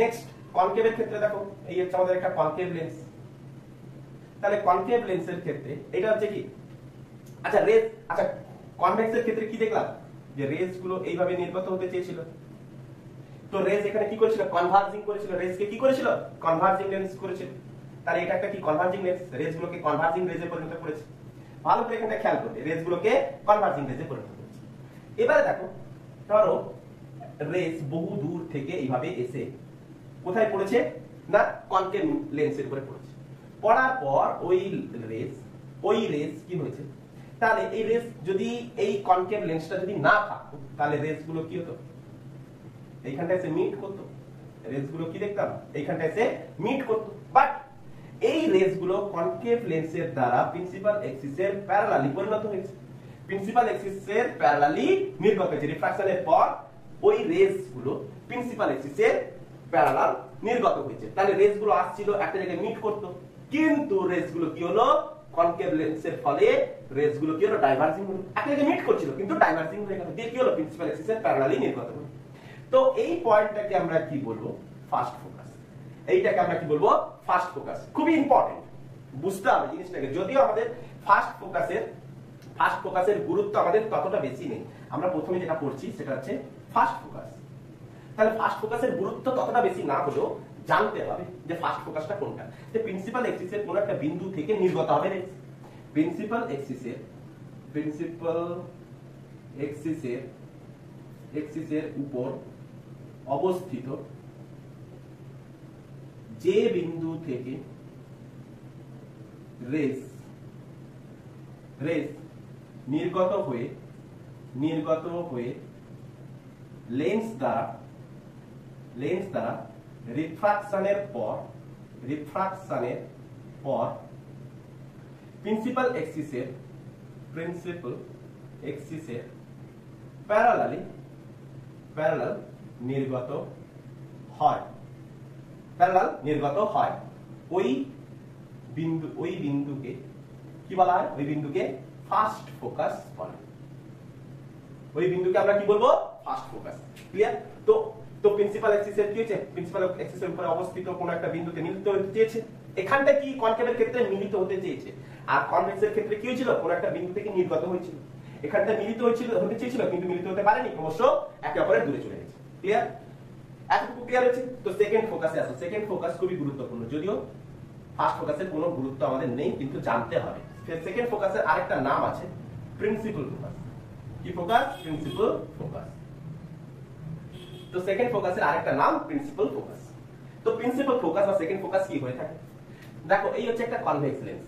নেক্সট কনকেভের ক্ষেত্রে দেখো, এই হচ্ছে আমাদের একটা কনকেভ লেন্স। তাহলে কনকেভ লেন্সের ক্ষেত্রে এটা হচ্ছে কি? আচ্ছা রেস, আচ্ছা কনভেক্সের ক্ষেত্রে কি দেখলাম যে রেস গুলো এইভাবে নির্গত হতে চেয়েছিল, তো রেস এখানে কি করেছিল, কনভার্জিং করেছিল, রেসকে কি করেছিল, কনভার্জিং লেন্স করেছিল। তাহলে এটা একটা কি কনভার্জিং লেন্স, রেস গুলোকে কনভার্জিং রেজে পরিণত করেছে। ভালো করে এখানে খেয়াল করবে, রেস গুলোকে কনভার্জিং রেজে পরিণত করেছে। এবারে দেখো ধরো রেস বহু দূর থেকে এইভাবে এসে কোথায় পড়েছে না কনকেভ লেন্সের উপরে পড়েছে, পড়ার পর ওই রেস কি হয়েছে, তাহলে এই রেস যদি এই কনকেভ লেন্সটা যদি না থাকতো তাহলে রেস গুলো কি হতো, এইখানটা এসে মিট করতো, রেস গুলো কি দেখতাম এইখানটা এসে মিট করতো। বাট এই রেস গুলো কনকেভ লেন্সের দ্বারা প্রিন্সিপাল এক্সিসের প্যারালালি পরিণত হয়েছে, প্রিন্সিপাল এক্সিসের প্যারালালি নির্গত হয়েছে। রিফ্রাকশনের পর ওই রেস গুলো প্রিন্সিপাল এক্সিসের প্যারালাল নির্গত হয়েছে। তাহলে রেস গুলো আসছিল একটা জায়গায় মিট করতো, কিন্তু রেস গুলো কি হলো, কনকেভ লেন্সের ফলে রেস গুলো কি হলো, ডাইভার্জিং হলো। একটা জায়গায় মিট করছিল কিন্তু ডাইভার্জিং হয়ে গেল, দিয়ে কি হলো, প্রিন্সিপাল এক্সিসের প্যারালালি নির্গত হলো। তো এই পয়েন্টটাকে আমরা কি বলবো, ফার্স্ট ফোকাস। এইটাকে আমরা কি বলবো, ফার্স্ট ফোকাস। খুবই ইম্পর্টেন্ট বুঝতে হবে জিনিসটাকে, যদিও আমাদের ফার্স্ট ফোকাসের গুরুত্ব আমাদের ততটা বেশি নেই। আমরা প্রথমে যেটা পড়ছি সেটা হচ্ছে ফার্স্ট ফোকাস। তাহলে ফার্স্ট ফোকাসের গুরুত্ব ততটা বেশি না হলেও জানতে হবে যে ফার্স্ট ফোকাসটা কোনটা, যে প্রিন্সিপাল এক্সিসের কোন একটা বিন্দু থেকে নির্গত হবে রেস। প্রিন্সিপাল এক্সিসের উপর অবস্থিত যে বিন্দু থেকে রেস নির্গত হয়ে লেন্স দ্বারা রিফ্রাকশনের পর প্রিন্সিপাল এক্সিসের প্যারালাল নির্গত হয়। ওই বিন্দুকে কি বলা হয়, ওই বিন্দুকে ফার্স্ট ফোকাস বলে। ওই বিন্দুকে আমরা কি বলবো, ফার্স্ট ফোকাস। ক্লিয়ার? তো প্রিন্সিপাল এক্সিসের কি হয়েছে, প্রিন্সিপাল এক্সিসের উপরে অবস্থিত কোন একটা বিন্দুতে মিলিত হতে চেয়েছে। এখানটা কি কনকেভের ক্ষেত্রে মিলিত হতে চেয়েছে, আর কনভেক্সের ক্ষেত্রে কি হয়েছিল, কোন একটা বিন্দু থেকে নির্গত হয়েছিল। এখানটা মিলিত হতে চেয়েছিল কিন্তু মিলিত হতে পারেনি, ক্রমশ একে অপরের দূরে চলে গেছে। ক্লিয়ার? এতটুকু ক্লিয়ার হয়েছে? তো সেকেন্ড ফোকাসে আসো। সেকেন্ড ফোকাস খুবই গুরুত্বপূর্ণ, যদিও ফার্স্ট ফোকাসের কোনো গুরুত্ব আমাদের নেই, কিন্তু জানতে হবে। সেকেন্ড ফোকাসের আরেকটা নাম আছে প্রিন্সিপাল ফোকাস। কি ফোকাস? Principal focus. তো সেকেন্ড ফোকাসের আরেকটা নাম প্রিন্সিপাল ফোকাস। তো প্রিন্সিপাল ফোকাস বা সেকেন্ড ফোকাস কি হয়ে থাকে, দেখো এই হচ্ছে একটা কনভেক্স লেন্স,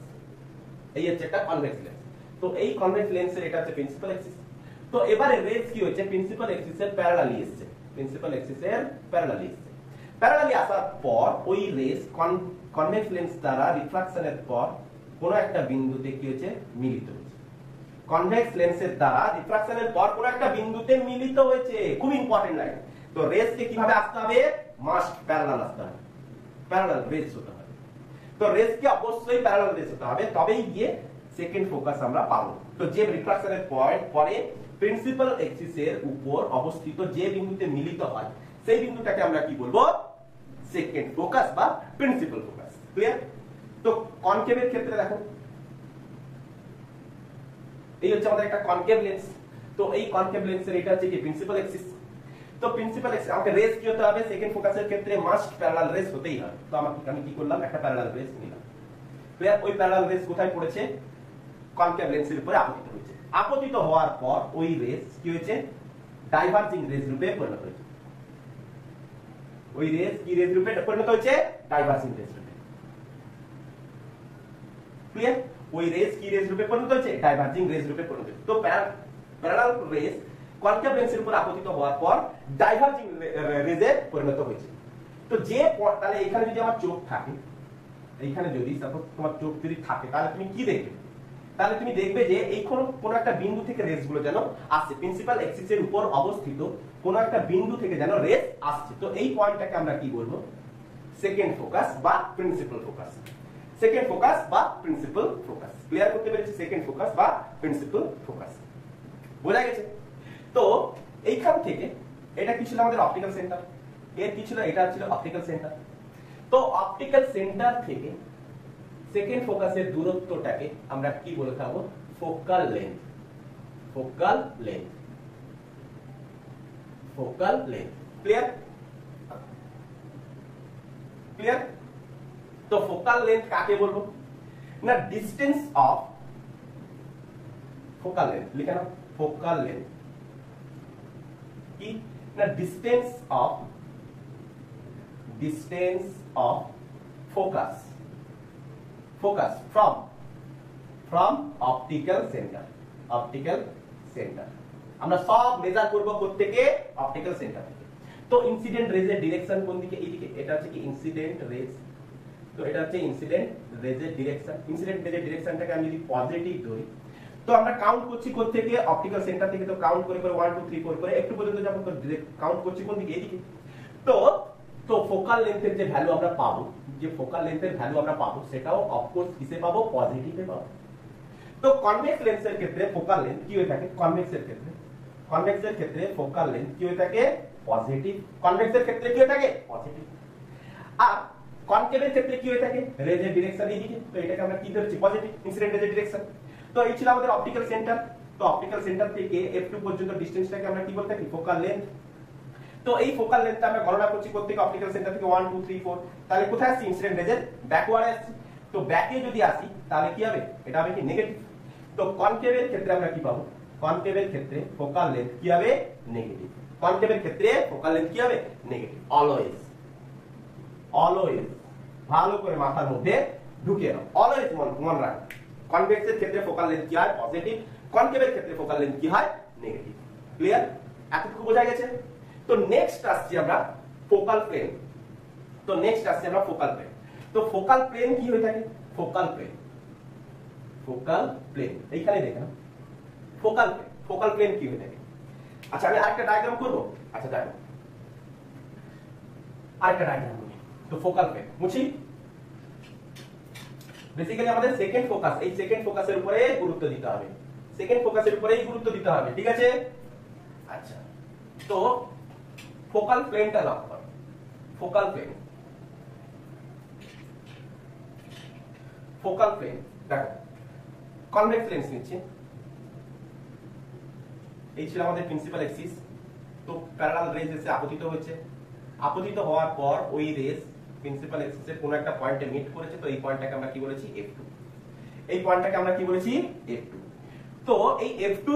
তো এই কনভেক্স লেন্সের এটা হচ্ছে প্রিন্সিপাল এক্সিস। তো এবারে রেস কি হচ্ছে, প্রিন্সিপাল এক্সিসের প্যারালালি এসেছে, প্যারালালি আসার পর ওই রেস কনভেক্স লেন্স দ্বারা রিফ্রাকশনের পর কোন একটা বিন্দুতে কি হয়েছে, মিলিত হয়েছে। কনভেক্স লেন্সের দ্বারা রিফ্রাকশনের পর কোন একটা বিন্দুতে মিলিত হয়েছে, খুব ইম্পর্টেন্ট লাইন। তো রেসকে কিভাবে আসতে হবে, মাস্ট প্যারালাল আসতে হবে, প্যারালাল রেস হতে হবে। তো রেসকে অবশ্যই প্যারালাল রেস হতে হবে, তবেই গিয়ে সেকেন্ড ফোকাস আমরা পাবো। তো যে রিফ্রাকশনের পয়েন্ট পরে প্রিন্সিপাল এক্সিসের উপর অবস্থিত যে বিন্দুতে মিলিত হয় সেই বিন্দুটাকে আমরা কি বলবো, সেকেন্ড ফোকাস বা প্রিন্সিপাল ফোকাস। ক্লিয়ার? তো কনকেভের ক্ষেত্রে দেখো এই হচ্ছে আমাদের একটা কনকেভ লেন্স। তো এই কনকেভ লেন্সের এটা হচ্ছে কি প্রিন্সিপাল এক্সিস। তো প্রিন্সিপাল এক্সিস আমাকে রেস কি হতে হবে, সেকেন্ড ফোকাসের ক্ষেত্রে মাস্ট প্যারালাল রেস হতেই হবে। তো আমি কি করলাম, একটা প্যারালাল রেস নিলাম। ক্লিয়ার? ওই প্যারালাল রেস কোথায় পড়েছে, কনকেভ লেন্সের উপরে আপতিত হয়েছে। আপতিত হওয়ার পর ওই রেস কি হয়েছে, ডাইভার্জিং রেস রূপে পরিণত হয়েছে। ওই রেস কি রেস রূপে পরিণত হয়েছে, ডাইভার্জিং রেস রূপে। ক্লিয়ার? ওই রেস কি রেস রূপে পরিণত হয়েছে, ডাইভার্জিং রেস রূপে পরিণত হয়েছে। তো প্যারালাল রেস কনকেভ লেন্সের উপর আপতিত হওয়ার পর ডাইভার্জিং রেসে পরিণত হয়েছে। তো তাহলে এখানে যদি আমার চোখ থাকে, এইখানে যদি সাপোজ তোমার চোখ যদি থাকে, তাহলে তুমি কি দেখবে, তাহলে তুমি দেখবে যে এই কোন একটা বিন্দু থেকে রেস গুলো যেন আসছে, প্রিন্সিপাল এক্সিসের উপর অবস্থিত কোন একটা বিন্দু থেকে যেন রেস আসছে। তো এই পয়েন্টটাকে আমরা কি বলবো, সেকেন্ড ফোকাস বা প্রিন্সিপাল ফোকাস। সেকেন্ড ফোকাস বা প্রিন্সিপাল ফোকাস। ক্লিয়ার করতে পেরেছি, সেকেন্ড ফোকাস বা প্রিন্সিপাল ফোকাস। বোঝা গেছে? তো এইখান থেকে এটা কি ছিল আমাদের অপটিক্যাল সেন্টার, এর কি ছিল, এটা ছিল অপটিক্যাল সেন্টার। তো অপটিক্যাল সেন্টার থেকে সেকেন্ড ফোকাসের দূরত্বটাকে আমরা কি বলে থাকবো, focal length, focal length, focal length, clear? Clear? तो focal length काके बोलबो ना, distance of focal length लिखे ना, focal length की ना, distance of focus, focus from optical center, optical center আমরা সব মেজার করব প্রত্যেকে অপটিক্যাল সেন্টার থেকে। তো ইনসিডেন্ট রেজের ডিরেকশন কোন দিকে? এইদিকে, এটা হচ্ছে কি ইনসিডেন্ট রেজ। তো এটা হচ্ছে ইনসিডেন্ট রেজের ডিরেকশন। ইনসিডেন্ট রেজের ডিরেকশনটাকে আমি যদি পজিটিভ ধরি, তো আমরা কাউন্ট করছি কোন থেকে? অপটিক্যাল সেন্টার থেকে। তো কাউন্ট করে করে 1 2 3 4 করে একটু পর্যন্ত যাব, তো কাউন্ট করছি কোন দিকে? এইদিকে। তো তো ফোকাল লেন্থের যে ভ্যালু আমরা পাবো, যে ফোকাল লেন্থের ভ্যালু আমরা পাবো, সেটাও অফকোর্স কিসে পাবো? পজিটিভে পাবো। তো কনভেক্স লেন্সের ক্ষেত্রে ফোকাল লেন্থ কি হয়ে থাকে? কনভেক্সের ক্ষেত্রে ফোকাল লেন্থ কি হয়ে থাকে? পজিটিভ। কনভেক্সের ক্ষেত্রে কি হয়ে থাকে? পজিটিভ। আর কনকেভের ক্ষেত্রে কি হয়ে থাকে? রেজের ডিরেকশন এইদিকে। তো এটাকে আমরা কি ধরছি? পজিটিভ, ইনসিডেন্ট রেজের ডিরেকশন। তো এই ছিল আমাদের অপটিক্যাল সেন্টার। তো অপটিক্যাল সেন্টার থেকে f2 পর্যন্ত ডিসটেন্সটাকে আমরা কি বলতে পারি? Focal length. তো এই ফোকাল লেন্থটা আমরা গণনা করছি প্রত্যেক অপটিক্যাল সেন্টার থেকে 1 2 3 4। তাহলে কোথায় আসছে? ইনসিডেন্ট রেজের ব্যাকওয়ার্ড আসছে। তো ব্যাকে যদি আসি তাহলে কি হবে? এটা হবে কি? নেগেটিভ। তো কনকেভের ক্ষেত্রে আমরা কি পাবো? কনকেভের ক্ষেত্রে ফোকাল লেন্থ কি হবে? নেগেটিভ। কনকেভের ক্ষেত্রে ফোকাল লেন্থ কি হবে? নেগেটিভ। অলওয়েজ, অলওয়েজ ভালো করে মাথার মধ্যে ঢুকিয়ে নাও, অলওয়েজ মনে রাখো। কনভেক্সের ক্ষেত্রে ফোকাল লেন্থ কি হয়? পজিটিভ। কনকেভের ক্ষেত্রে ফোকাল লেন্থ কি হয়? নেগেটিভ। ক্লিয়ার? এতটুকু বোঝা গেছে? তো নেক্সট আসছি আমরা ফোকাল প্লেন। তো নেক্সট আসছি আমরা ফোকাল প্লেন। তো ফোকাল প্লেন কি হয়ে থাকে? ফোকাল প্লেন, ফোকাল প্লেন এইখানে দেখেন, ফোকাল প্লেন, ফোকাল প্লেন কি হয়ে থাকে? আচ্ছা আমি আরেকটা ডায়াগ্রাম করব। আচ্ছা দেখো, আরেকটা ডায়াগ্রাম করি। তো ফোকাল প্লেন মুছি। বেসিক্যালি আমাদের সেকেন্ড ফোকাস, এই সেকেন্ড ফোকাসের উপরে গুরুত্ব দিতে হবে, সেকেন্ড ফোকাসের উপরেই গুরুত্ব দিতে হবে, ঠিক আছে? আচ্ছা, তো ফোকাল প্লেনটা লক্ষ্য করো। ফোকাল প্লেন, ফোকাল প্লেন দেখো, কনভেক্স লেন্স নিচ্ছে। এই ছিল আমাদের প্রিন্সিপাল এক্সিস। তো প্যারালাল রেজ এসে আপতিত হচ্ছে, আপতিত হওয়ার পর ওই রেজ প্রিন্সিপাল এক্সিসের কোন একটা পয়েন্টে মিট করেছে। তো এই পয়েন্টটাকে আমরা কি বলেছি? f2। এই পয়েন্টটাকে আমরা কি বলেছি? f2। তো এই f2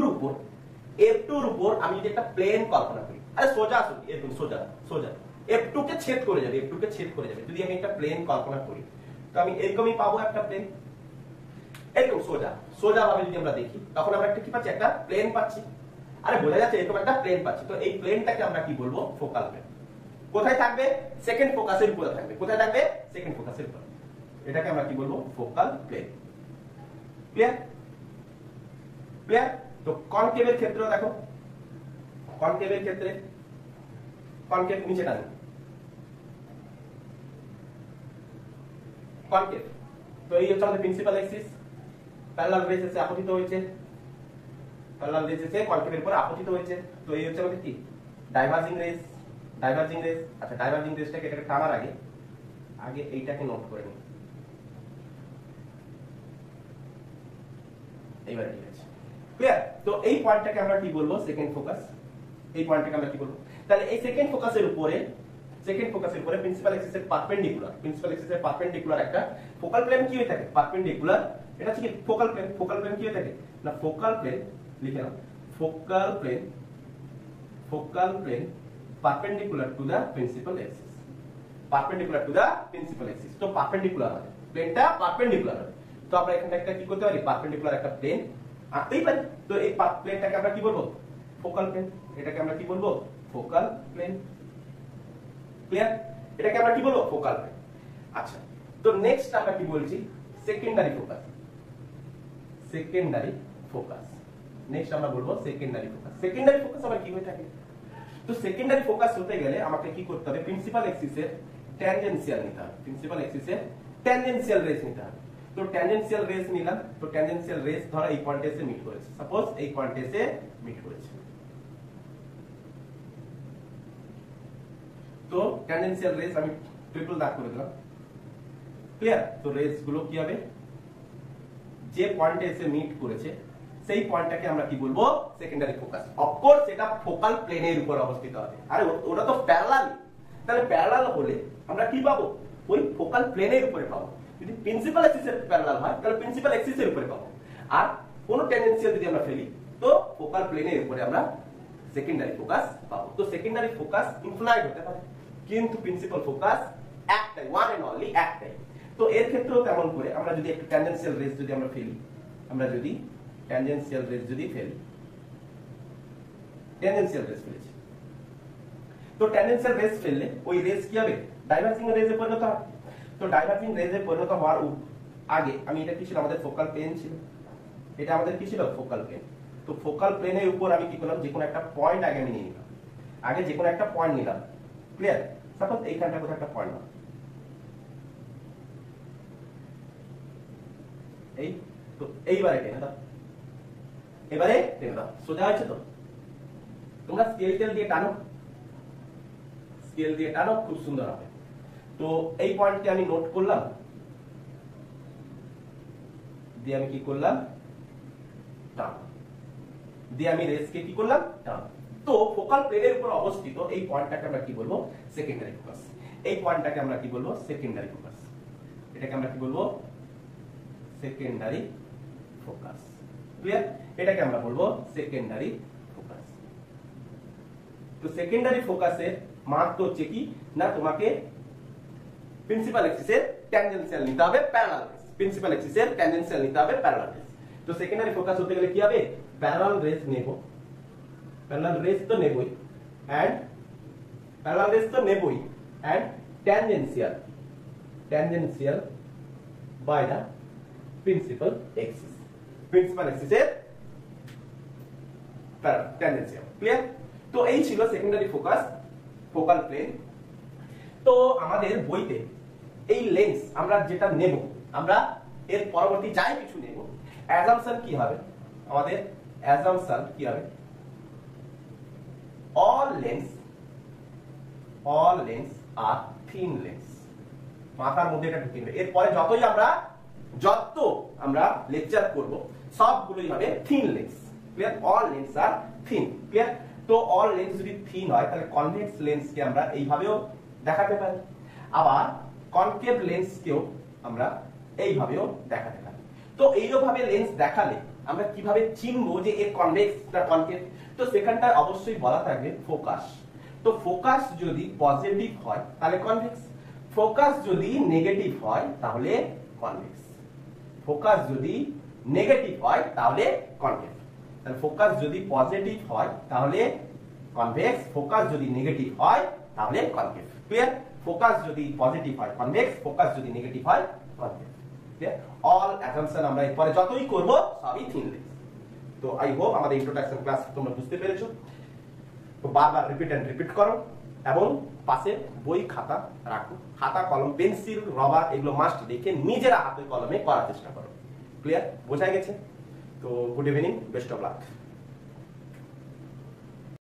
এর উপর আমি যদি একটা প্লেন কল্পনা করি, আরে সোজা আসুন, একদম সোজা সোজা, f2 কে ছেদ করে যাবে, f2 কে ছেদ করে যাবে। যদি আমি একটা প্লেন কল্পনা করি, তো আমি এরকমই পাবো একটা প্লেন, একদম সোজা সোজা ভাবে যদি আমরা দেখি, তখন আমরা একটা কি পাচ্ছি? একটা প্লেন পাচ্ছি। আরে বোঝা যাচ্ছে এরকম একটা প্লেন পাচ্ছি। তো এই প্লেনটাকে আমরা কি বলবো? Focal plane. কোথায় থাকবে? সেকেন্ড ফোকাসের উপরে থাকবে। কোথায় থাকবে? সেকেন্ড ফোকাসের উপরে। এটাকে আমরা কি বলবো? Focal plane. ক্লিয়ার? ক্লিয়ার? তো কনকেভের ক্ষেত্রেও দেখো, কনকেভের ক্ষেত্রে কনকেভ নিচে টানি, কনকেভ। তো এই হচ্ছে আমাদের প্রিন্সিপাল এক্সিস, প্যারালাল রেজ এসে আপতিত হয়েছে, প্যারালাল রেজ এসে কনকেভের উপর আপতিত হয়েছে। তো এই হচ্ছে আমাদের কি? Diverging rays, diverging rays. আচ্ছা, ডাইভার্জিং রেজটাকে এটাকে টানার আগে আগে এইটাকে নোট করে নিই। এইবার ঠিক আছে, ক্লিয়ার? তো এই পয়েন্টটাকে আমরা কি বলবো? Second focus. এই পয়েন্টটাকে আমরা কি বলবো? তাহলে এই সেকেন্ড ফোকাসের উপরে, সেকেন্ড ফোকাসের উপরে প্রিন্সিপাল এক্সিসের পারপেন্ডিকুলার, প্রিন্সিপাল এক্সিসের পারপেন্ডিকুলার একটা ফোকাল প্লেন কি হয়ে থাকে? পারপেন্ডিকুলার। এটা হচ্ছে কি? Focal plane. ফোকাল প্লেন কি হয়ে থাকে? না, ফোকাল প্লেন লিখে নাও, focal plane, focal plane perpendicular to the principal axis, perpendicular to the principal axis. তো পারপেন্ডিকুলার হবে, প্লেনটা পারপেন্ডিকুলার হবে। তো আমরা এখানে একটা কি করতে পারি? পারপেন্ডিকুলার একটা প্লেন আঁকতেই পারি। তো এই প্লেনটাকে আমরা কি বলবো? Focal plane. এটাকে আমরা কি বলবো? Focal plane. ক্লিয়ার? এটাকে আমরা কি বলবো? Focal plane. আচ্ছা, তো নেক্সট আমরা কি বলছি? Secondary focus, secondary focus. Next আমরা বলবো সেকেন্ডারি ফোকাস। সেকেন্ডারি ফোকাস আবার কি হয়ে থাকে? তো সেকেন্ডারি ফোকাস হতে গেলে আমাকে কি করতে হবে? প্রিন্সিপাল এক্সিসের ট্যানজেনশিয়াল নিতে হবে, প্রিন্সিপাল এক্সিসের ট্যানজেনশিয়াল রেজ নিতে হবে। তো ট্যানজেনশিয়াল রেজ নিলাম। তো ট্যানজেনশিয়াল রেজ ধরো এই পয়েন্টে এসে মিট করেছে, সাপোজ এই পয়েন্টে এসে মিট করেছে। তো ট্যানজেনশিয়াল রেজ আমি ট্রিপল দাগ করে দিলাম। ক্লিয়ার? তো রেজ গুলো কি হবে? যে পয়েন্টে এসে মিট করেছে সেই পয়েন্টটাকে আমরা কি বলবো সেকেন্ডারি ফোকাস অফকোর্স এটা ফোকাল প্লেনের উপর অবস্থিত হবে আরে ওটা তো প্যারালাল তাহলে প্যারালাল হলে আমরা কি পাবো ওই ফোকাল প্লেনের উপরে পাবো যদি প্রিন্সিপাল অ্যাক্সিসের প্যারালাল হয় তাহলে প্রিন্সিপাল অ্যাক্সিসের উপরে পাবো আর কোন টেনজেনশিয়াল যদি আমরা ফেলি তো ফোকাল প্লেনের উপরে আমরা সেকেন্ডারি ফোকাস পাবো তো সেকেন্ডারি ফোকাস ইনফিনাইট হতে পারে কিন্তু প্রিন্সিপাল ফোকাস একটাই ওয়ান এন্ড অনলি একটাই তো এর ক্ষেত্রেও তেমন করে আমরা যদি একটু ট্যানজেনশিয়াল রেস যদি আমরা ফেলি আমরা যদি ট্যানজেনশিয়াল রেস যদি ফেলি ট্যানজেনশিয়াল রেস ফেলেছি তো ট্যানজেনশিয়াল রেস ফেললে ওই রেস কি হবে ডাইভার্জিং রেসে পরিণত হবে তো ডাইভার্জিং রেসে পরিণত হওয়ার আগে আমি এটা কি ছিল আমাদের ফোকাল প্লেন ছিল এটা আমাদের কি ছিল ফোকাল প্লেন তো ফোকাল প্লেনের উপর আমি কি করলাম যে কোনো একটা পয়েন্ট আগে আমি নিয়ে নিলাম আগে যে কোনো একটা পয়েন্ট নিলাম ক্লিয়ার সাপোজ এইখানটা কোথাও একটা পয়েন্ট নাও এই তো এইবারে টেনে দাও এবারে টেনে দাও সোজা হয়েছে তো তোমরা স্কেল দিয়ে টানো খুব সুন্দর হবে তো এই পয়েন্টকে আমি নোট করলাম দিয়ে আমি কি করলাম টান দিয়ে আমি রেসকে কি করলাম টান তো ফোকাল প্লেনের উপর অবস্থিত এই পয়েন্টটাকে আমরা কি বলবো সেকেন্ডারি ফোকাস এই পয়েন্টটাকে আমরা কি বলবো সেকেন্ডারি ফোকাস এটাকে আমরা কি বলবো সেকেন্ডারি ফোকাস ক্লিয়ার এটাকে আমরা বলবো সেকেন্ডারি ফোকাস তো সেকেন্ডারি ফোকাসের মাত্র হচ্ছে কি না তোমাকে প্রিন্সিপাল অ্যাক্সিসের ট্যানজেনশিয়াল নিতে হবে প্যারালাল রেস প্রিন্সিপাল অ্যাক্সিসের ট্যানজেনশিয়াল নিতে হবে প্যারালাল রেস তো সেকেন্ডারি ফোকাস হতে গেলে কি হবে প্যারালাল রেস নেব প্যারালাল রেস তো নেবই এন্ড প্যারালাল রেস তো নেবই and tangential by the principal অ্যাক্সিসের ট্যানজেনশিয়াল ক্লিয়ার তো এই ছিল সেকেন্ডারি ফোকাস ফোকাল প্লেন তো আমাদের বইতে এই লেন্স আমরা যেটা নেব আমরা এর পরবর্তী যাই কিছু নেব অ্যাজাম্পশন কি হবে আমাদের অ্যাজাম্পশন কি হবে all lens are thin lens মাথার মধ্যে এটা ঢুকে নেবে এরপরে যত আমরা লেকচার করব সবগুলোই হবে thin lens clear all lens আর থিন ক্লিয়ার তো অল লেন্স যদি থিন হয় তাহলে কনভেক্স লেন্সকে আমরা এইভাবেও দেখাতে পারি আবার কনকেভ লেন্সকেও আমরা এইভাবেও দেখাতে পারি তো এইভাবে লেন্স দেখালে আমরা কিভাবে চিনবো যে এর কনভেক্স না কনকেভ তো সেখানটা অবশ্যই বলা থাকবে ফোকাস তো ফোকাস যদি পজিটিভ হয় তাহলে কনভেক্স ফোকাস যদি নেগেটিভ হয় তাহলে কনভেক্স ফোকাস যদি নেগেটিভ হয় তাহলে কনকেভ তাহলে ফোকাস যদি পজিটিভ হয় তাহলে কনভেক্স ফোকাস যদি নেগেটিভ হয় তাহলে কনকেভ ক্লিয়ার ফোকাস যদি পজিটিভ হয় কনভেক্স ফোকাস যদি নেগেটিভ হয় কনকেভ ক্লিয়ার অল অ্যাসাম্পশন আমরা এরপরে যতই করব সবই থিন লেন্স তো আই হোপ আমাদের ইন্ট্রোডাকশন ক্লাস তোমরা বুঝতে পেরেছো তো বারবার রিপিট করো এবং পাশে বই খাতা রাখো খাতা কলম পেন্সিল রবার এগুলো মাস্ট দেখে নিজেরা হাতে কলমে করার চেষ্টা করো ক্লিয়ার বোঝা গেছে তো good evening best of luck